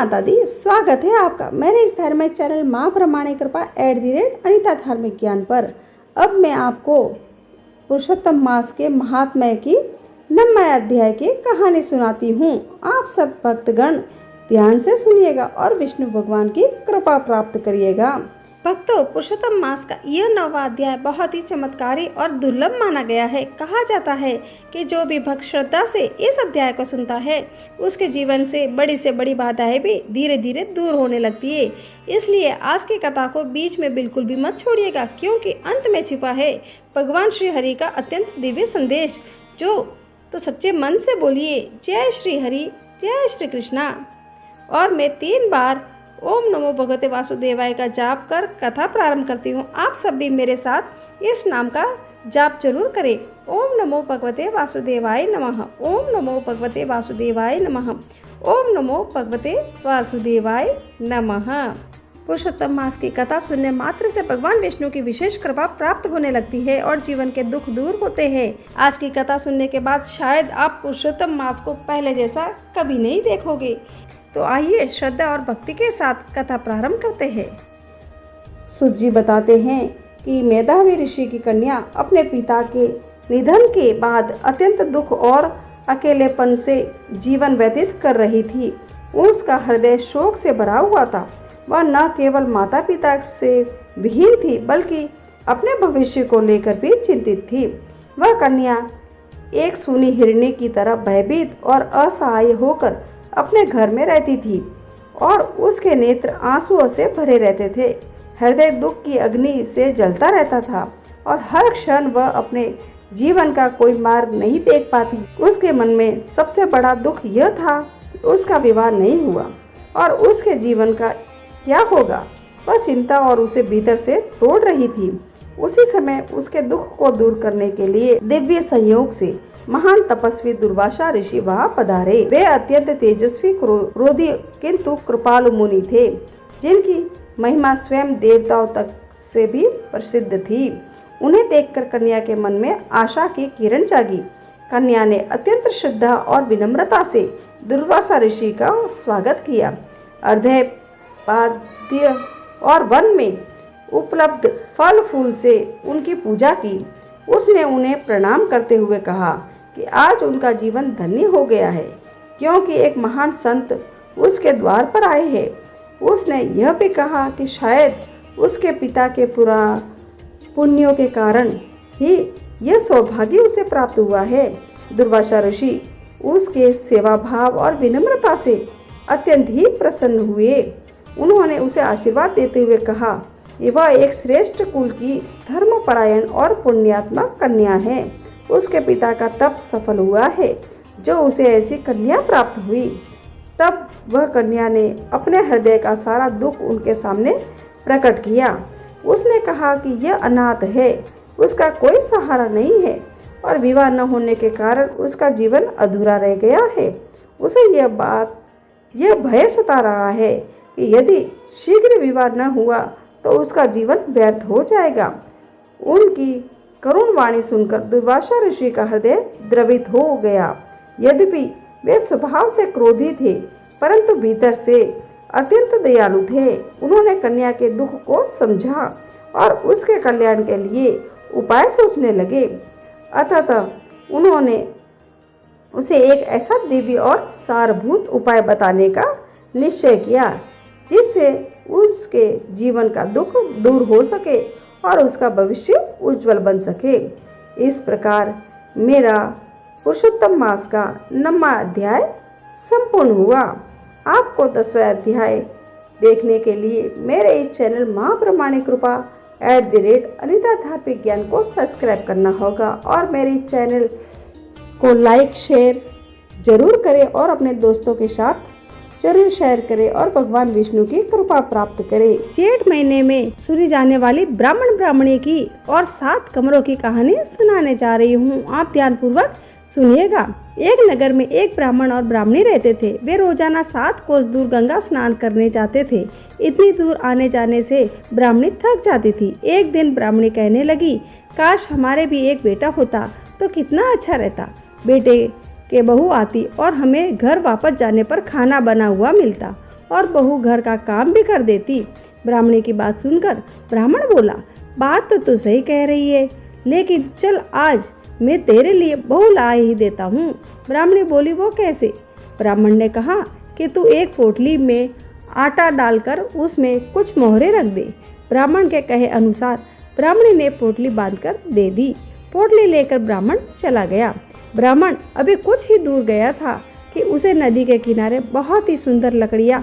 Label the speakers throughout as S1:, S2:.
S1: माता दी, स्वागत है आपका मेरे इस धार्मिक चैनल माँ प्रमाणिक कृपा @अनिता धार्मिक ज्ञान पर। अब मैं आपको पुरुषोत्तम मास के महात्म्य की 9वें अध्याय की कहानी सुनाती हूँ। आप सब भक्तगण ध्यान से सुनिएगा और विष्णु भगवान की कृपा प्राप्त करिएगा। भक्तों, पुरुषोत्तम मास का यह 9वां अध्याय बहुत ही चमत्कारी और दुर्लभ माना गया है। कहा जाता है कि जो भी भक्त श्रद्धा से इस अध्याय को सुनता है उसके जीवन से बड़ी बाधाएं भी धीरे धीरे दूर होने लगती है। इसलिए आज की कथा को बीच में बिल्कुल भी मत छोड़िएगा, क्योंकि अंत में छिपा है भगवान श्री हरि का अत्यंत दिव्य संदेश। तो सच्चे मन से बोलिए जय श्री हरि, जय श्री कृष्णा। और मैं 3 बार ओम नमो भगवते वासुदेवाय का जाप कर कथा प्रारंभ करती हूँ। आप सब भी मेरे साथ इस नाम का जाप जरूर करें। ओम नमो भगवते वासुदेवाय नमः, ओम नमो भगवते वासुदेवाय नमः, ओम नमो भगवते वासुदेवाय नमः। पुरुषोत्तम मास की कथा सुनने मात्र से भगवान विष्णु की विशेष कृपा प्राप्त होने लगती है और जीवन के दुख दूर होते हैं। आज की कथा सुनने के बाद शायद आप पुरुषोत्तम मास को पहले जैसा कभी नहीं देखोगे। तो आइए श्रद्धा और भक्ति के साथ कथा प्रारंभ करते हैं। सूत जी बताते हैं कि मेधावी ऋषि की कन्या अपने पिता के निधन के बाद अत्यंत दुख और अकेलेपन से जीवन व्यतीत कर रही थी। उसका हृदय शोक से भरा हुआ था। वह न केवल माता पिता से विहीन थी बल्कि अपने भविष्य को लेकर भी चिंतित थी। वह कन्या एक सूनी हिरणी की तरह भयभीत और असहाय होकर अपने घर में रहती थी और उसके नेत्र आंसुओं से भरे रहते थे। हृदय दुख की अग्नि से जलता रहता था और हर क्षण वह अपने जीवन का कोई मार्ग नहीं देख पाती। उसके मन में सबसे बड़ा दुख यह था कि उसका विवाह नहीं हुआ और उसके जीवन का क्या होगा। वह चिंता और उसे भीतर से तोड़ रही थी। उसी समय उसके दुख को दूर करने के लिए दिव्य संयोग से महान तपस्वी दुर्वासा ऋषि वहाँ पधारे। वे अत्यंत तेजस्वी क्रोधी किंतु कृपालु मुनि थे, जिनकी महिमा स्वयं देवताओं तक से भी प्रसिद्ध थी। उन्हें देखकर कन्या के मन में आशा की किरण जागी। कन्या ने अत्यंत श्रद्धा और विनम्रता से दुर्वासा ऋषि का स्वागत किया। अर्घ्य पाद्य और वन में उपलब्ध फल फूल से उनकी पूजा की। उसने उन्हें प्रणाम करते हुए कहा कि आज उनका जीवन धन्य हो गया है, क्योंकि एक महान संत उसके द्वार पर आए हैं। उसने यह भी कहा कि शायद उसके पिता के पुण्यों के कारण ही यह सौभाग्य उसे प्राप्त हुआ है। दुर्वासा ऋषि उसके सेवा भाव और विनम्रता से अत्यंत ही प्रसन्न हुए। उन्होंने उसे आशीर्वाद देते हुए कहा कि वह एक श्रेष्ठ कुल की धर्मपरायण और पुण्यात्मा कन्या है। उसके पिता का तप सफल हुआ है जो उसे ऐसी कन्या प्राप्त हुई। तब वह कन्या ने अपने हृदय का सारा दुख उनके सामने प्रकट किया। उसने कहा कि यह अनाथ है, उसका कोई सहारा नहीं है और विवाह न होने के कारण उसका जीवन अधूरा रह गया है। उसे यह भय सता रहा है कि यदि शीघ्र विवाह न हुआ तो उसका जीवन व्यर्थ हो जाएगा। उनकी करुण वाणी सुनकर दुर्वासा ऋषि का हृदय द्रवित हो गया। यद्यपि वे स्वभाव से क्रोधी थे, परंतु भीतर से अत्यंत दयालु थे। उन्होंने कन्या के दुख को समझा और उसके कल्याण के लिए उपाय सोचने लगे। अतः उन्होंने उसे एक ऐसा दिव्य और सारभूत उपाय बताने का निश्चय किया जिससे उसके जीवन का दुख दूर हो सके और उसका भविष्य उज्जवल बन सके। इस प्रकार मेरा पुरुषोत्तम मास का 9वां अध्याय संपूर्ण हुआ। आपको 10वां अध्याय देखने के लिए मेरे इस चैनल माँ प्रमाणिक कृपा @अनिता धार्मिक ज्ञान को सब्सक्राइब करना होगा और मेरे इस चैनल को लाइक शेयर जरूर करें और अपने दोस्तों के साथ जरूर शेयर करें और भगवान विष्णु की कृपा प्राप्त करें। जेठ महीने में सुनी जाने वाली ब्राह्मण ब्राह्मणी की और 7 कमरों की कहानी सुनाने जा रही हूँ। आप ध्यान पूर्वक सुनिएगा। एक नगर में एक ब्राह्मण और ब्राह्मणी रहते थे। वे रोजाना 7 कोस दूर गंगा स्नान करने जाते थे। इतनी दूर आने जाने से ब्राह्मणी थक जाती थी। एक दिन ब्राह्मणी कहने लगी, काश हमारे भी एक बेटा होता तो कितना अच्छा रहता। बेटे के बहू आती और हमें घर वापस जाने पर खाना बना हुआ मिलता। और बहू घर का काम भी कर देती। ब्राह्मणी की बात सुनकर ब्राह्मण बोला, बात तो तू सही कह रही है, लेकिन चल आज मैं तेरे लिए बहू ला ही देता हूँ। ब्राह्मणी बोली, वो कैसे? ब्राह्मण ने कहा कि तू एक पोटली में आटा डालकर उसमें कुछ मोहरे रख दे। ब्राह्मण के कहे अनुसार ब्राह्मणी ने पोटली बांधकर दे दी। पोटली लेकर ब्राह्मण चला गया। ब्राह्मण अभी कुछ ही दूर गया था कि उसे नदी के किनारे बहुत ही सुंदर लड़कियां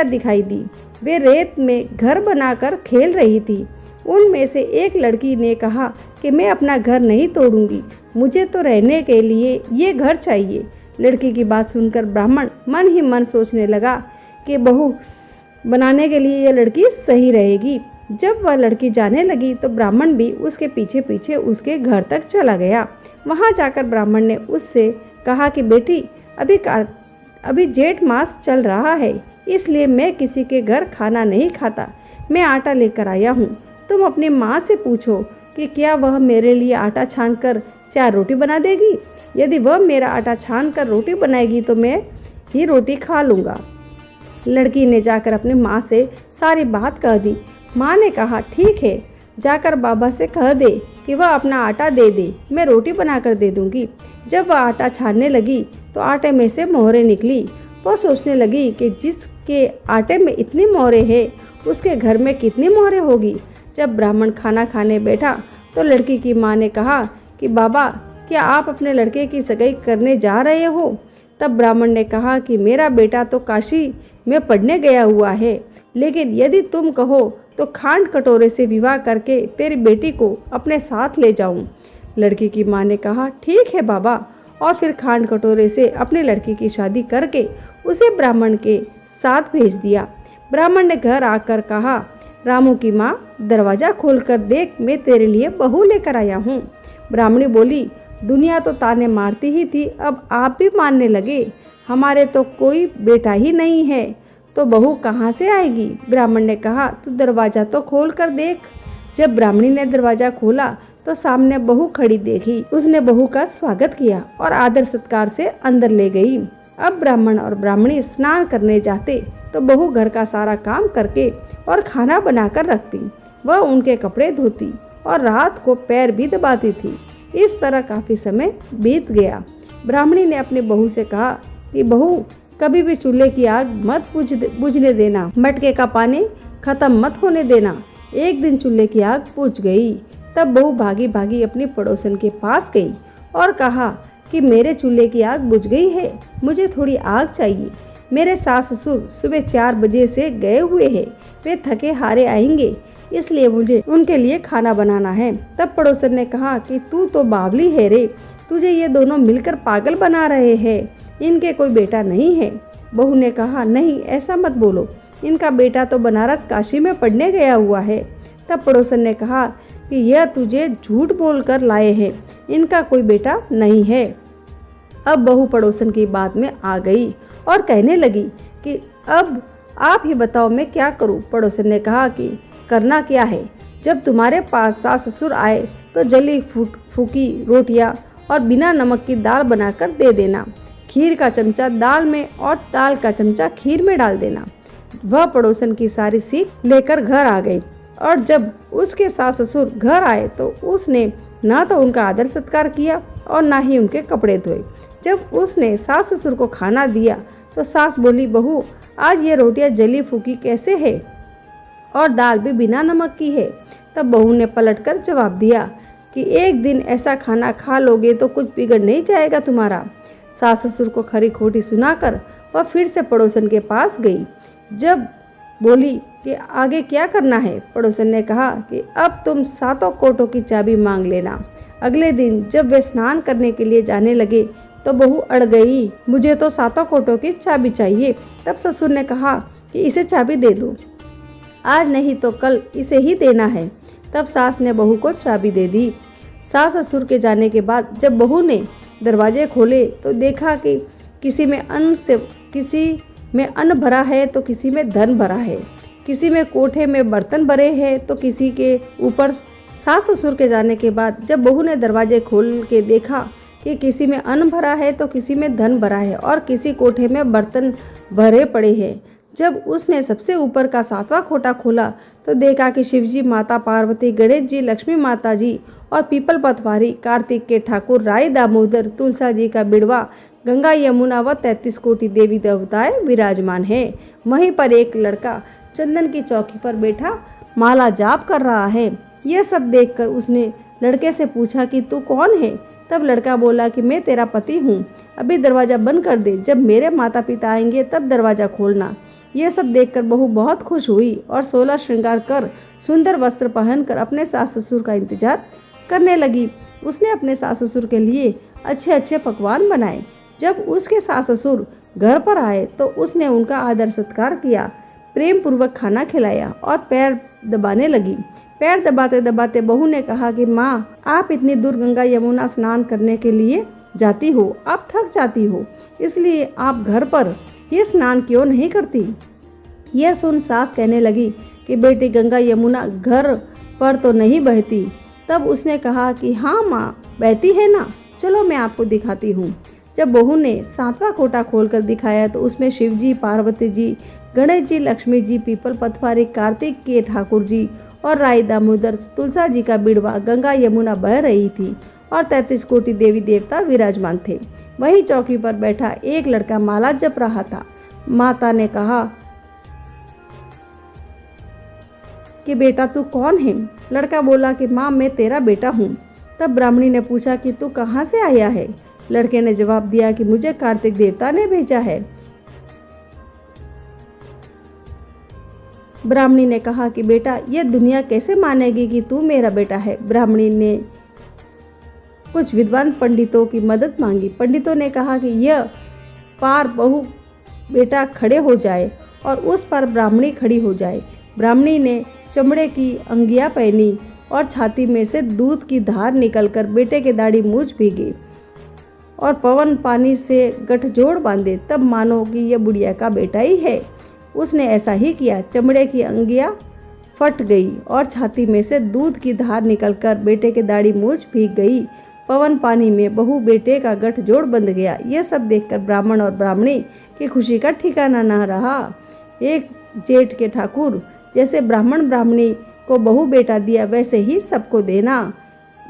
S1: दिखाई दी। वे रेत में घर बनाकर खेल रही थी। उनमें से एक लड़की ने कहा कि मैं अपना घर नहीं तोड़ूंगी, मुझे तो रहने के लिए ये घर चाहिए। लड़की की बात सुनकर ब्राह्मण मन ही मन सोचने लगा कि बहू बनाने के लिए यह लड़की सही रहेगी। जब वह लड़की जाने लगी तो ब्राह्मण भी उसके पीछे पीछे उसके घर तक चला गया। वहां जाकर ब्राह्मण ने उससे कहा कि बेटी, अभी जेठ मास चल रहा है, इसलिए मैं किसी के घर खाना नहीं खाता। मैं आटा लेकर आया हूँ। तुम अपनी माँ से पूछो कि क्या वह मेरे लिए आटा छानकर 4 रोटी बना देगी। यदि वह मेरा आटा छानकर रोटी बनाएगी तो मैं ही रोटी खा लूँगा। लड़की ने जाकर अपनी माँ से सारी बात कह दी। माँ ने कहा, ठीक है, जाकर बाबा से कह दे कि वह अपना आटा दे दे, मैं रोटी बनाकर दे दूँगी। जब वह आटा छानने लगी तो आटे में से मोहरें निकली। वह सोचने लगी कि जिसके आटे में इतनी मोहरें हैं उसके घर में कितनी मोहरें होगी। जब ब्राह्मण खाना खाने बैठा तो लड़की की माँ ने कहा कि बाबा, क्या आप अपने लड़के की सगाई करने जा रहे हो? तब ब्राह्मण ने कहा कि मेरा बेटा तो काशी में पढ़ने गया हुआ है, लेकिन यदि तुम कहो तो खांड कटोरे से विवाह करके तेरी बेटी को अपने साथ ले जाऊं। लड़की की माँ ने कहा, ठीक है बाबा, और फिर खांड कटोरे से अपनी लड़की की शादी करके उसे ब्राह्मण के साथ भेज दिया। ब्राह्मण ने घर आकर कहा, रामू की माँ, दरवाज़ा खोलकर देख, मैं तेरे लिए बहू लेकर आया हूँ। ब्राह्मणी बोली, दुनिया तो ताने मारती ही थी, अब आप भी मानने लगे। हमारे तो कोई बेटा ही नहीं है, तो बहू कहाँ से आएगी? ब्राह्मण ने कहा, तू दरवाज़ा तो खोल कर देख। जब ब्राह्मणी ने दरवाज़ा खोला तो सामने बहू खड़ी देखी। उसने बहू का स्वागत किया और आदर सत्कार से अंदर ले गई। अब ब्राह्मण और ब्राह्मणी स्नान करने जाते तो बहू घर का सारा काम करके और खाना बनाकर रखती। वह उनके कपड़े धोती और रात को पैर भी दबाती थी। इस तरह काफ़ी समय बीत गया। ब्राह्मणी ने अपनी बहू से कहा कि बहू, कभी भी चूल्हे की आग मत बुझने देना, मटके का पानी खत्म मत होने देना। एक दिन चूल्हे की आग बुझ गई। तब बहू भागी भागी अपनी पड़ोसन के पास गई और कहा कि मेरे चूल्हे की आग बुझ गई है, मुझे थोड़ी आग चाहिए। मेरे सास ससुर सुबह 4 बजे से गए हुए हैं, वे थके हारे आएंगे, इसलिए मुझे उनके लिए खाना बनाना है। तब पड़ोसन ने कहा कि तू तो बावली है रे, तुझे ये दोनों मिलकर पागल बना रहे हैं, इनके कोई बेटा नहीं है। बहू ने कहा, नहीं, ऐसा मत बोलो, इनका बेटा तो बनारस काशी में पढ़ने गया हुआ है। तब पड़ोसन ने कहा कि यह तुझे झूठ बोलकर लाए हैं, इनका कोई बेटा नहीं है। अब बहू पड़ोसन की बात में आ गई और कहने लगी कि अब आप ही बताओ मैं क्या करूं। पड़ोसन ने कहा कि करना क्या है, जब तुम्हारे पास सास ससुर आए तो जली फूकी रोटियां और बिना नमक की दाल बनाकर दे देना। खीर का चमचा दाल में और दाल का चमचा खीर में डाल देना। वह पड़ोसन की सारी सीख लेकर घर आ गई और जब उसके सास ससुर घर आए तो उसने ना तो उनका आदर सत्कार किया और ना ही उनके कपड़े धोए। जब उसने सास ससुर को खाना दिया तो सास बोली, बहू, आज ये रोटियां जली फूकी कैसे है और दाल भी बिना नमक की है। तब बहू ने पलटकर जवाब दिया कि एक दिन ऐसा खाना खा लोगे तो कुछ बिगड़ नहीं जाएगा तुम्हारा। सास ससुर को खरी खोटी सुनाकर वह फिर से पड़ोसन के पास गई। जब बोली कि आगे क्या करना है, पड़ोसन ने कहा कि अब तुम 7 कोटों की चाबी मांग लेना। अगले दिन जब वे स्नान करने के लिए जाने लगे तो बहू अड़ गई, मुझे तो 7 कोटों की चाबी चाहिए। तब ससुर ने कहा कि इसे चाबी दे दो, आज नहीं तो कल इसे ही देना है। तब सास ने बहू को चाबी दे दी। सास ससुर के जाने के बाद जब बहू ने दरवाजे खोले तो देखा कि किसी में अन्न भरा है तो किसी में धन भरा है, किसी में कोठे में बर्तन भरे हैं तो किसी के ऊपर। सास ससुर के जाने के बाद जब बहू ने दरवाजे खोल के देखा कि किसी में अन्न भरा है तो किसी में धन भरा है और किसी कोठे में बर्तन भरे पड़े हैं। जब उसने सबसे ऊपर का 7वां खोटा खोला तो देखा कि शिवजी, माता पार्वती, गणेश जी, लक्ष्मी माता जी और पीपल पतवारी, कार्तिक के ठाकुर, राय दामोदर, तुलसा जी का बिड़वा, गंगा यमुना व 33 कोटि देवी देवताएं विराजमान हैं। वहीं पर एक लड़का चंदन की चौकी पर बैठा माला जाप कर रहा है। यह सब देखकर उसने लड़के से पूछा कि तू कौन है? तब लड़का बोला कि मैं तेरा पति हूँ, अभी दरवाज़ा बंद कर दे, जब मेरे माता पिता आएंगे तब दरवाज़ा खोलना। यह सब देखकर बहू बहुत खुश हुई और 16 श्रृंगार कर सुंदर वस्त्र पहनकर अपने सास ससुर का इंतजार करने लगी। उसने अपने सास ससुर के लिए अच्छे अच्छे पकवान बनाए। जब उसके सास ससुर घर पर आए तो उसने उनका आदर सत्कार किया, प्रेम पूर्वक खाना खिलाया और पैर दबाने लगी। पैर दबाते दबाते बहू ने कहा कि माँ, आप इतनी दूर गंगा यमुना स्नान करने के लिए जाती हो, आप थक जाती हो, इसलिए आप घर पर ये स्नान क्यों नहीं करती? यह सुन सास कहने लगी कि बेटी, गंगा यमुना घर पर तो नहीं बहती। तब उसने कहा कि हाँ माँ, बहती है ना, चलो मैं आपको दिखाती हूँ। जब बहू ने 7वां कोटा खोलकर दिखाया तो उसमें शिव जी, पार्वती जी, गणेश जी, लक्ष्मी जी, पीपल पतवारी, कार्तिक के ठाकुर जी और राय दामोदर, तुलसा जी का बिड़वा, गंगा यमुना बह रही थी और 33 कोटि देवी देवता विराजमान थे। वहीं चौकी पर बैठा एक लड़का माला जप रहा था। माता ने कहा कि बेटा, तू कौन है? लड़का बोला कि माँ, मैं तेरा बेटा हूँ। तब ब्राह्मणी ने पूछा कि तू कहाँ से आया है? लड़के ने जवाब दिया कि मुझे कार्तिक देवता ने भेजा है। ब्राह्मणी ने कहा कि बेटा, यह दुनिया कैसे मानेगी कि तू मेरा बेटा है? ब्राह्मणी ने कुछ विद्वान पंडितों की मदद मांगी। पंडितों ने कहा कि यह पार बहू बेटा खड़े हो जाए और उस पर ब्राह्मणी खड़ी हो जाए। ब्राह्मणी ने चमड़े की अंगियां पहनी और छाती में से दूध की धार निकलकर बेटे के दाढ़ी मूछ भीगी और पवन पानी से गठजोड़ बांधे, तब मानो कि यह बुढ़िया का बेटा ही है। उसने ऐसा ही किया। चमड़े की अंगियां फट गई और छाती में से दूध की धार निकलकर बेटे के दाढ़ी मूछ भीग गई। पवन पानी में बहू बेटे का गठजोड़ बंध गया। यह सब देखकर ब्राह्मण और ब्राह्मणी की खुशी का ठिकाना न रहा। एक जेठ के ठाकुर जैसे ब्राह्मण ब्राह्मणी को बहू बेटा दिया, वैसे ही सबको देना।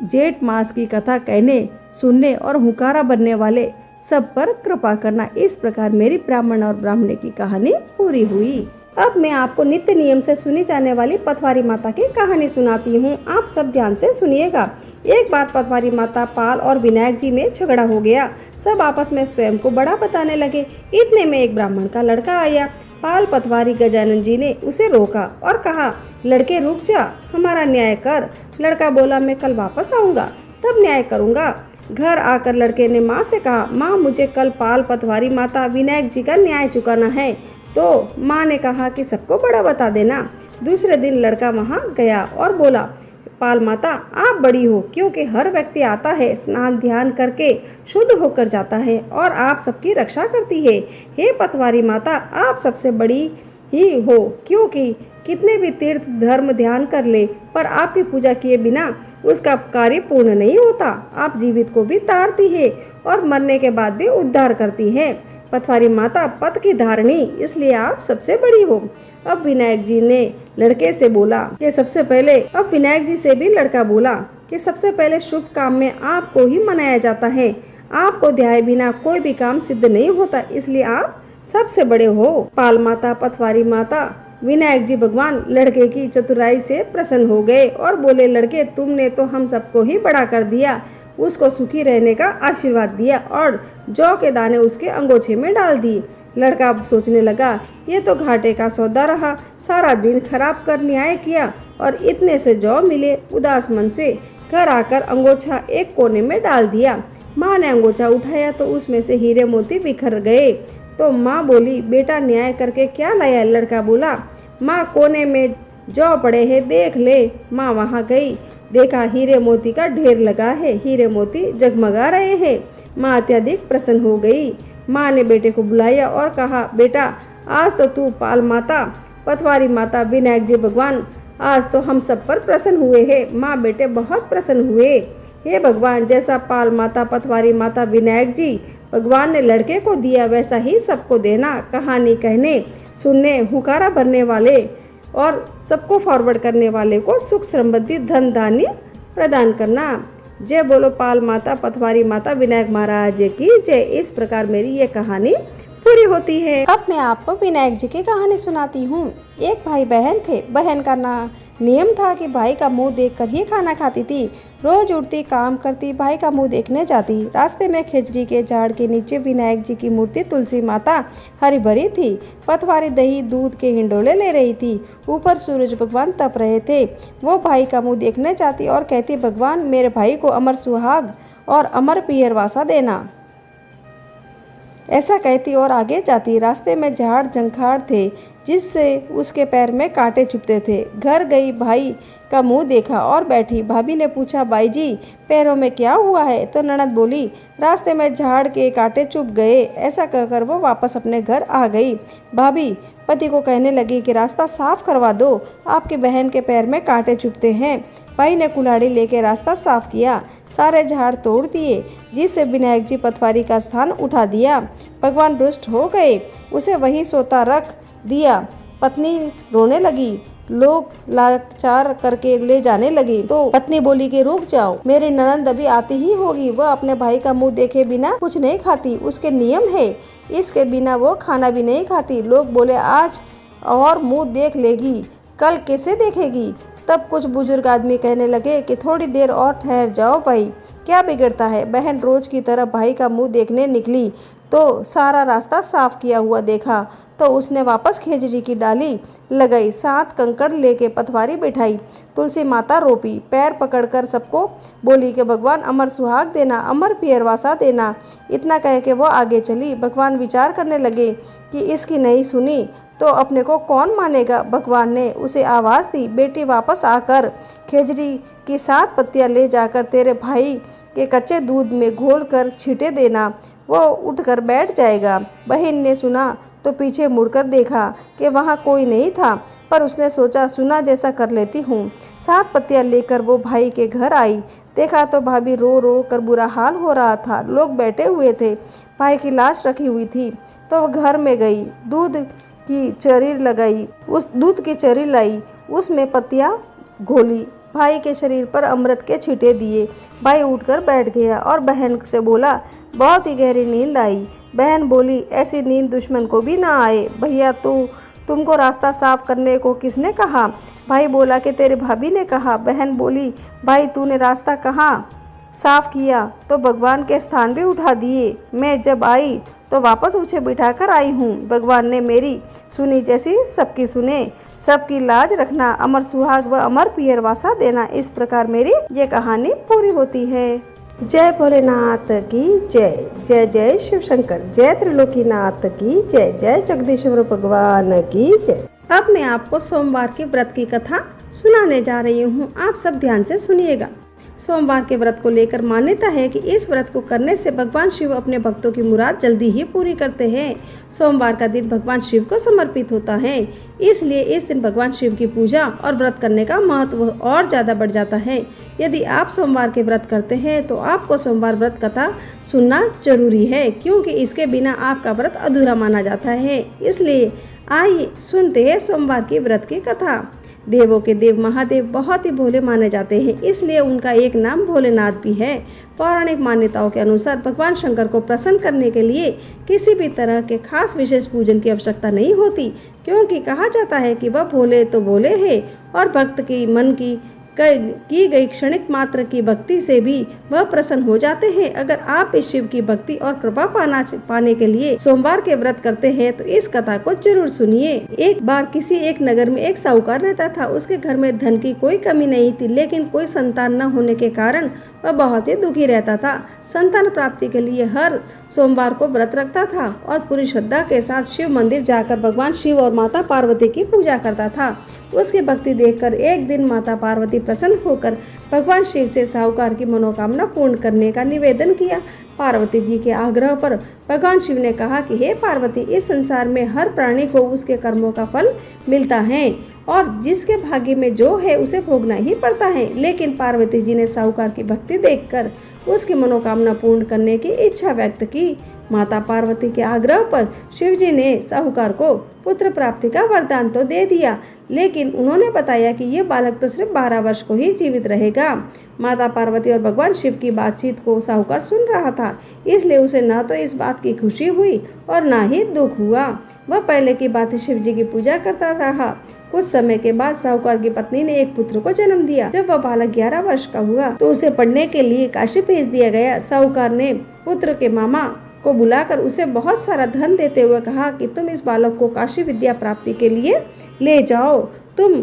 S1: जेठ मास की कथा कहने, सुनने और हुकारा बनने वाले सब पर कृपा करना। इस प्रकार मेरी ब्राह्मण और ब्राह्मणी की कहानी पूरी हुई। अब मैं आपको नित्य नियम से सुनी जाने वाली पतवारी माता की कहानी सुनाती हूँ। आप सब ध्यान से सुनिएगा। एक बार पतवारी माता, पाल और विनायक जी में झगड़ा हो गया। सब आपस में स्वयं को बड़ा बताने लगे। इतने में एक ब्राह्मण का लड़का आया। पाल, पतवारी, गजानन जी ने उसे रोका और कहा, लड़के रुक जा, हमारा न्याय कर। लड़का बोला, मैं कल वापस आऊँगा, तब न्याय करूँगा। घर आकर लड़के ने माँ से कहा, माँ, मुझे कल पाल, पतवारी माता, विनायक जी का न्याय चुकाना है। तो माँ ने कहा कि सबको बड़ा बता देना। दूसरे दिन लड़का वहाँ गया और बोला, पाल माता, आप बड़ी हो, क्योंकि हर व्यक्ति आता है, स्नान ध्यान करके शुद्ध होकर जाता है और आप सबकी रक्षा करती है। हे पतवारी माता, आप सबसे बड़ी ही हो, क्योंकि कितने भी तीर्थ धर्म ध्यान कर ले, पर आपकी पूजा किए बिना उसका कार्य पूर्ण नहीं होता। आप जीवित को भी तारती है और मरने के बाद भी उद्धार करती है। पतवारी माता पद की धारणी, इसलिए आप सबसे बड़ी हो। अब विनायक जी ने लड़के से बोला कि सबसे पहले विनायक जी से भी लड़का बोला कि सबसे पहले शुभ काम में आपको ही मनाया जाता है। आपको ध्याए बिना कोई भी काम सिद्ध नहीं होता, इसलिए आप सबसे बड़े हो। पाल माता, पतवारी माता, विनायक जी भगवान लड़के की चतुराई से प्रसन्न हो गए और बोले, लड़के, तुमने तो हम सबको ही बड़ा कर दिया। उसको सुखी रहने का आशीर्वाद दिया और जौ के दाने उसके अंगोछे में डाल दिए। लड़का सोचने लगा, ये तो घाटे का सौदा रहा। सारा दिन खराब कर न्याय किया और इतने से जौ मिले। उदास मन से घर आकर अंगोछा एक कोने में डाल दिया। माँ ने अंगोछा उठाया तो उसमें से हीरे मोती बिखर गए। तो माँ बोली, बेटा, न्याय करके क्या लाया? लड़का बोला, माँ, कोने में जौ पड़े हैं, देख ले। माँ वहाँ गई, देखा हीरे मोती का ढेर लगा है, हीरे मोती जगमगा रहे हैं। माँ अत्यधिक प्रसन्न हो गई। माँ ने बेटे को बुलाया और कहा, बेटा, आज तो तू पाल माता, पतवारी माता, विनायक जी भगवान, आज तो हम सब पर प्रसन्न हुए हैं। माँ बेटे बहुत प्रसन्न हुए। हे भगवान, जैसा पाल माता पतवारी माता विनायक जी भगवान ने लड़के को दिया वैसा ही सबको देना। कहानी कहने सुनने हुकारा भरने वाले और सबको फॉरवर्ड करने वाले को सुख समृद्धि धन धान्य प्रदान करना। जय बोलो पाल माता पतवारी माता विनायक महाराज की जय। इस प्रकार मेरी ये कहानी पूरी होती है। अब मैं आपको विनायक जी की कहानी सुनाती हूँ। एक भाई बहन थे। बहन का नियम था कि भाई का मुंह देखकर ही खाना खाती थी। रोज उठती, काम करती, भाई का मुंह देखने जाती। रास्ते में खेजड़ी के झाड़ के नीचे विनायक जी की मूर्ति तुलसी माता हरी भरी थी। पतवारी दही दूध के हिंडोले ले रही थी। ऊपर सूरज भगवान तप रहे थे। वो भाई का मुंह देखने जाती और कहती, भगवान मेरे भाई को अमर सुहाग और अमर पियरवासा देना। ऐसा कहती और आगे जाती। रास्ते में झाड़ झंखाड़ थे जिससे उसके पैर में कांटे चुभते थे। घर गई, भाई का मुंह देखा और बैठी। भाभी ने पूछा, भाई जी पैरों में क्या हुआ है? तो ननद बोली, रास्ते में झाड़ के कांटे चुभ गए। ऐसा कहकर वो वापस अपने घर आ गई। भाभी पति को कहने लगी कि रास्ता साफ करवा दो, आपकी बहन के पैर में कांटे चुभते हैं। भाई ने कुल्हाड़ी लेके रास्ता साफ किया, सारे झाड़ तोड़ दिए, जिससे विनायक जी पतवारी का स्थान उठा दिया। भगवान रुष्ट हो गए, उसे वहीं सोता रख दिया। पत्नी रोने लगी, लोग लाचार करके ले जाने लगी तो पत्नी बोली कि रुक जाओ, मेरी ननद अभी आती ही होगी। वह अपने भाई का मुंह देखे बिना कुछ नहीं खाती, उसके नियम है, इसके बिना वो खाना भी नहीं खाती। लोग बोले, आज और मुंह देख लेगी, कल कैसे देखेगी? तब कुछ बुजुर्ग आदमी कहने लगे कि थोड़ी देर और ठहर जाओ भाई, क्या बिगड़ता है। बहन रोज की तरह भाई का मुंह देखने निकली तो सारा रास्ता साफ किया हुआ देखा तो उसने वापस खेजड़ी की डाली लगाई, 7 कंकड़ लेके पतवारी बिठाई। तुलसी माता रोपी, पैर पकड़कर सबको बोली कि भगवान अमर सुहाग देना, अमर पियरवासा देना। इतना कह के वो आगे चली। भगवान विचार करने लगे कि इसकी नहीं सुनी तो अपने को कौन मानेगा। भगवान ने उसे आवाज़ दी, बेटी वापस आकर खेजड़ी की 7 पत्तियां ले जाकर तेरे भाई के कच्चे दूध में घोल कर छींटे देना, वो उठकर बैठ जाएगा। बहन ने सुना तो पीछे मुड़कर देखा कि वहाँ कोई नहीं था, पर उसने सोचा सुना जैसा कर लेती हूँ। 7 पत्तियां लेकर वो भाई के घर आई। देखा तो भाभी रो रो कर बुरा हाल हो रहा था। लोग बैठे हुए थे, भाई की लाश रखी हुई थी। तो वह घर में गई, दूध की चरी लगाई, उस दूध की चरी लाई, उसमें पत्तियां घोली, भाई के शरीर पर अमृत के छींटे दिए। भाई उठकर बैठ गया और बहन से बोला, बहुत ही गहरी नींद आई। बहन बोली, ऐसी नींद दुश्मन को भी ना आए। भैया तुमको रास्ता साफ करने को किसने कहा? भाई बोला कि तेरे भाभी ने कहा। बहन बोली, भाई तूने रास्ता कहाँ साफ किया? तो भगवान के स्थान भी उठा दिए। मैं जब आई तो वापस उसे बिठाकर आई हूँ। भगवान ने मेरी सुनी जैसी सबकी सुने, सबकी लाज रखना, अमर सुहाग व अमर पियरवासा देना। इस प्रकार मेरी ये कहानी पूरी होती है। जय भोलेनाथ की जय। जय जय शिव शंकर। जय त्रिलोकीनाथ की जय। जय जगदीश्वर भगवान की जय। अब मैं आपको सोमवार के व्रत की कथा सुनाने जा रही हूँ। आप सब ध्यान से सुनिएगा। सोमवार के व्रत को लेकर मान्यता है कि इस व्रत को करने से भगवान शिव अपने भक्तों की मुराद जल्दी ही पूरी करते हैं। सोमवार का दिन भगवान शिव को समर्पित होता है, इसलिए इस दिन भगवान शिव की पूजा और व्रत करने का महत्व और ज़्यादा बढ़ जाता है। यदि आप सोमवार के व्रत करते हैं तो आपको सोमवार व्रत कथा सुनना जरूरी है, क्योंकि इसके बिना आपका व्रत अधूरा माना जाता है। इसलिए आइए सुनते हैं सोमवार की व्रत की कथा। देवों के देव महादेव बहुत ही भोले माने जाते हैं, इसलिए उनका एक नाम भोलेनाथ भी है। पौराणिक मान्यताओं के अनुसार भगवान शंकर को प्रसन्न करने के लिए किसी भी तरह के खास विशेष पूजन की आवश्यकता नहीं होती, क्योंकि कहा जाता है कि वह भोले तो भोले हैं और भक्त की मन की गई क्षणिक मात्र की भक्ति से भी वह प्रसन्न हो जाते हैं। अगर आप इस शिव की भक्ति और कृपा पाने के लिए सोमवार के व्रत करते हैं तो इस कथा को जरूर सुनिए। एक बार किसी एक नगर में एक साहूकार रहता था। उसके घर में धन की कोई कमी नहीं थी, लेकिन कोई संतान न होने के कारण वह बहुत ही दुखी रहता था। संतान प्राप्ति के लिए हर सोमवार को व्रत रखता था और पूरी श्रद्धा के साथ शिव मंदिर जाकर भगवान शिव और माता पार्वती की पूजा करता था। उसकी भक्ति देखकर एक दिन माता पार्वती प्रसन्न होकर भगवान शिव से साहूकार की मनोकामना पूर्ण करने का निवेदन किया। पार्वती जी के आग्रह पर भगवान शिव ने कहा कि हे पार्वती, इस संसार में हर प्राणी को उसके कर्मों का फल मिलता है और जिसके भाग्य में जो है उसे भोगना ही पड़ता है। लेकिन पार्वती जी ने साहूकार की भक्ति देखकर उसकी मनोकामना पूर्ण करने की इच्छा व्यक्त की। माता पार्वती के आग्रह पर शिव जी ने साहूकार को पुत्र प्राप्ति का वरदान तो दे दिया, लेकिन उन्होंने बताया कि ये बालक तो सिर्फ 12 वर्ष को ही जीवित रहेगा। माता पार्वती और भगवान शिव की बातचीत को साहूकार सुन रहा था, इसलिए उसे न तो इस बात की खुशी हुई और न ही दुख हुआ। वह पहले की बात शिव जी की पूजा करता रहा। कुछ समय के बाद साहूकार की पत्नी ने एक पुत्र को जन्म दिया। जब वह बालक 11 वर्ष का हुआ तो उसे पढ़ने के लिए काशी भेज दिया गया। साहूकार ने पुत्र के मामा को बुलाकर उसे बहुत सारा धन देते हुए कहा कि तुम इस बालक को काशी विद्या प्राप्ति के लिए ले जाओ। तुम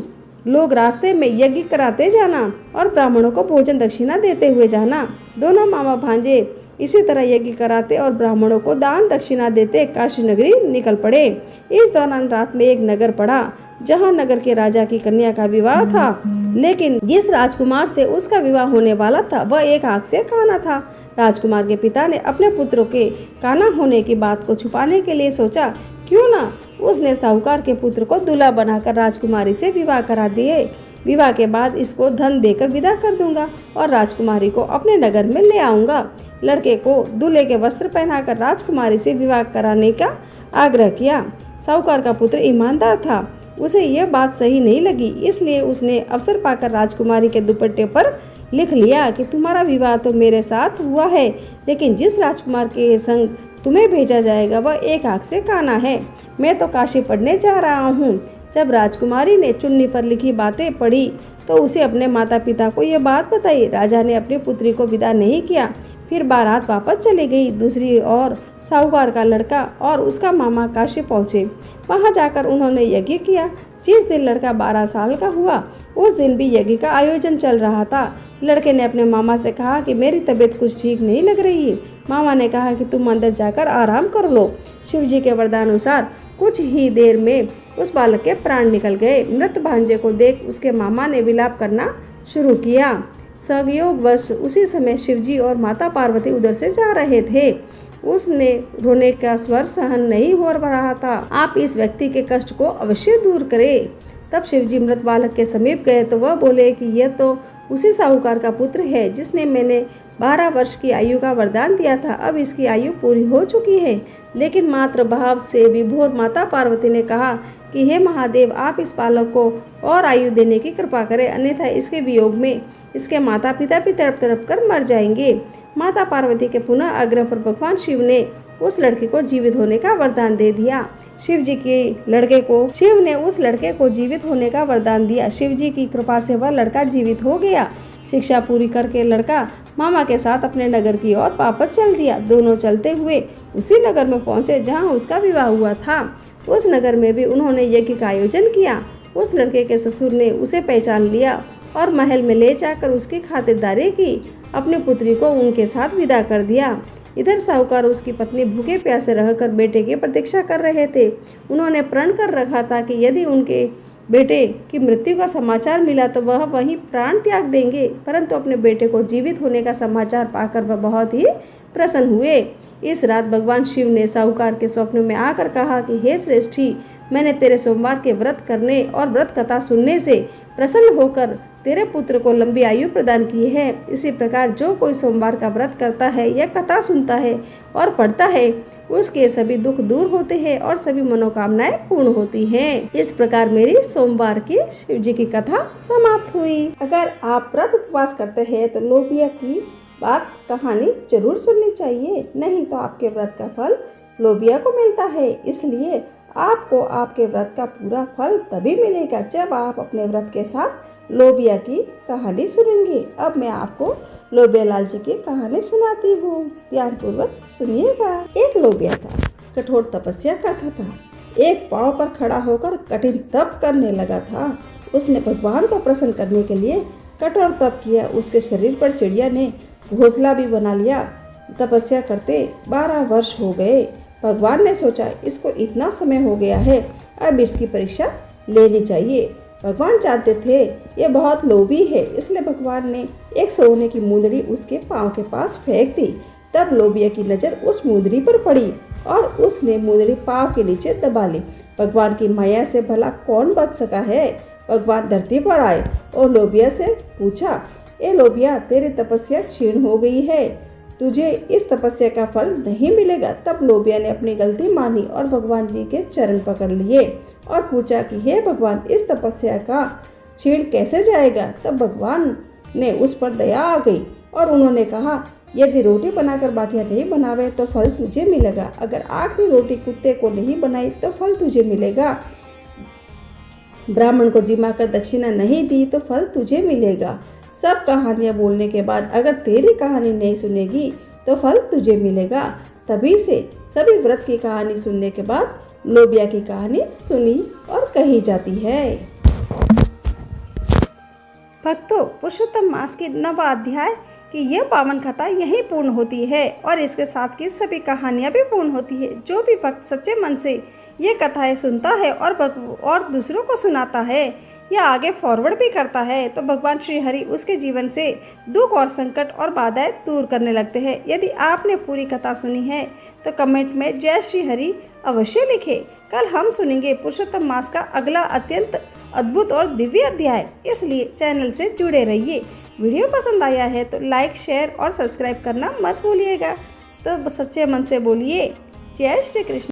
S1: लोग रास्ते में यज्ञ कराते जाना और ब्राह्मणों को भोजन दक्षिणा देते हुए जाना। दोनों मामा भांजे इसी तरह यज्ञ कराते और ब्राह्मणों को दान दक्षिणा देते काशी नगरी निकल पड़े। इस दौरान रात में एक नगर पड़ा जहां नगर के राजा की कन्या का विवाह था, लेकिन जिस राजकुमार से उसका विवाह होने वाला था वह एक आंख से काना था। राजकुमार के पिता ने अपने पुत्रों के काना होने की बात को छुपाने के लिए सोचा, क्यों ना उसने साहूकार के पुत्र को दूल्हा बनाकर राजकुमारी से विवाह करा दिए। विवाह के बाद इसको धन देकर विदा कर दूंगा और राजकुमारी को अपने नगर में ले आऊंगा। लड़के को दूल्हे के वस्त्र पहनाकर राजकुमारी से विवाह कराने का आग्रह किया। साहूकार का पुत्र ईमानदार था, उसे यह बात सही नहीं लगी, इसलिए उसने अवसर पाकर राजकुमारी के दुपट्टे पर लिख लिया कि तुम्हारा विवाह तो मेरे साथ हुआ है, लेकिन जिस राजकुमार के संग तुम्हें भेजा जाएगा वह एक आंख से काना है। मैं तो काशी पढ़ने जा रहा हूँ। जब राजकुमारी ने चुन्नी पर लिखी बातें पढ़ी तो उसे अपने माता पिता को यह बात बताई। राजा ने अपनी पुत्री को विदा नहीं किया, फिर बारात वापस चली गई। दूसरी ओर साहूकार का लड़का और उसका मामा काशी पहुँचे। वहाँ जाकर उन्होंने यज्ञ किया। जिस दिन लड़का 12 साल का हुआ उस दिन भी यज्ञ का आयोजन चल रहा था। लड़के ने अपने मामा से कहा कि मेरी तबीयत कुछ ठीक नहीं लग रही है। मामा ने कहा कि तुम अंदर जाकर आराम कर लो। शिव जी के वरदानुसार कुछ ही देर में उस बालक के प्राण निकल गए। मृत भांजे को देख उसके मामा ने विलाप करना शुरू किया। संयोगवश उसी समय शिवजी और माता पार्वती उधर से जा रहे थे। उसने रोने का स्वर सहन नहीं हो रहा था। आप इस व्यक्ति के कष्ट को अवश्य दूर करें। तब शिवजी मृत बालक के समीप गए तो वह बोले कि यह तो उसी साहूकार का पुत्र है जिसने मैंने 12 वर्ष की आयु का वरदान दिया था। अब इसकी आयु पूरी हो चुकी है। लेकिन मात्र भाव से विभोर माता पार्वती ने कहा कि हे महादेव, आप इस बालक को और आयु देने की कृपा करें, अन्यथा इसके वियोग में इसके माता पिता भी तड़प तड़प कर मर जाएंगे। माता पार्वती के पुनः आग्रह पर भगवान शिव ने उस लड़के को जीवित होने का वरदान दे दिया। शिव ने उस लड़के को जीवित होने का वरदान दिया। शिव जी की कृपा से वह लड़का जीवित हो गया। शिक्षा पूरी करके लड़का मामा के साथ अपने नगर की ओर वापस चल दिया। दोनों चलते हुए उसी नगर में पहुंचे जहां उसका विवाह हुआ था। उस नगर में भी उन्होंने यज्ञ का आयोजन किया। उस लड़के के ससुर ने उसे पहचान लिया और महल में ले जाकर उसकी खातिरदारी की। अपनी पुत्री को उनके साथ विदा कर दिया। इधर साहूकार उसकी पत्नी भूखे प्यासे रहकर बेटे की प्रतीक्षा कर रहे थे। उन्होंने प्रण कर रखा था कि यदि उनके बेटे की मृत्यु का समाचार मिला तो वह वहीं प्राण त्याग देंगे, परंतु अपने बेटे को जीवित होने का समाचार पाकर वह बहुत ही प्रसन्न हुए। इस रात भगवान शिव ने साहूकार के स्वप्न में आकर कहा कि हे श्रेष्ठी, मैंने तेरे सोमवार के व्रत करने और व्रत कथा सुनने से प्रसन्न होकर तेरे पुत्र को लंबी आयु प्रदान की है। इसी प्रकार जो कोई सोमवार का व्रत करता है या कथा सुनता है और पढ़ता है उसके सभी दुख दूर होते हैं और सभी मनोकामनाएं पूर्ण होती हैं। इस प्रकार मेरी सोमवार की शिव जी की कथा समाप्त हुई। अगर आप व्रत उपवास करते हैं तो लोबिया की बात कहानी जरूर सुननी चाहिए, नहीं तो आपके व्रत का फल लोबिया को मिलता है। इसलिए आपको आपके व्रत का पूरा फल तभी मिलेगा जब आप अपने व्रत के साथ लोबिया की कहानी सुनेंगे। अब मैं आपको लोबिया लाल जी की कहानी सुनाती हूँ, ध्यानपूर्वक सुनिएगा। एक लोबिया था, कठोर तपस्या करता था। एक पांव पर खड़ा होकर कठिन तप करने लगा था। उसने भगवान को प्रसन्न करने के लिए कठोर तप किया। उसके शरीर पर चिड़िया ने घोंसला भी बना लिया। तपस्या करते 12 वर्ष हो गए। भगवान ने सोचा इसको इतना समय हो गया है, अब इसकी परीक्षा लेनी चाहिए। भगवान जानते थे ये बहुत लोभी है, इसलिए भगवान ने एक सोने की मुंदरी उसके पाँव के पास फेंक दी। तब लोबिया की नज़र उस मुंदरी पर पड़ी और उसने मुंदरी पाँव के नीचे दबा ली। भगवान की माया से भला कौन बच सका है। भगवान धरती पर आए और लोबिया से पूछा, ए लोबिया, तेरी तपस्या क्षीण हो गई है, तुझे इस तपस्या का फल नहीं मिलेगा। तब लोबिया ने अपनी गलती मानी और भगवान जी के चरण पकड़ लिए और पूछा कि हे भगवान, इस तपस्या का क्षीण कैसे जाएगा। तब भगवान ने उस पर दया आ गई और उन्होंने कहा, यदि रोटी बनाकर बाटियां नहीं बनावे तो फल तुझे मिलेगा, अगर आखिरी रोटी कुत्ते को नहीं बनाई तो फल तुझे मिलेगा, ब्राह्मण को जिमाकर दक्षिणा नहीं दी तो फल तुझे मिलेगा। सब कहानियाँ बोलने के बाद अगर तेरी कहानी नहीं सुनेगी तो फल तुझे मिलेगा। तभी से सभी व्रत की कहानी सुनने के बाद लोबिया की कहानी सुनी और कही जाती है। भक्तों, पुरुषोत्तम मास की 9वां अध्याय कि यह पावन कथा यहीं पूर्ण होती है और इसके साथ की सभी कहानियाँ भी पूर्ण होती है। जो भी भक्त सच्चे मन से ये कथाएं सुनता है और दूसरों को सुनाता है या आगे फॉरवर्ड भी करता है तो भगवान श्री हरि उसके जीवन से दुख और संकट और बाधाएं दूर करने लगते हैं। यदि आपने पूरी कथा सुनी है तो कमेंट में जय श्री हरि अवश्य लिखें। कल हम सुनेंगे पुरुषोत्तम मास का अगला अत्यंत अद्भुत और दिव्य अध्याय, इसलिए चैनल से जुड़े रहिए। वीडियो पसंद आया है तो लाइक, शेयर और सब्सक्राइब करना मत भूलिएगा। तो सच्चे मन से बोलिए जय श्री कृष्ण।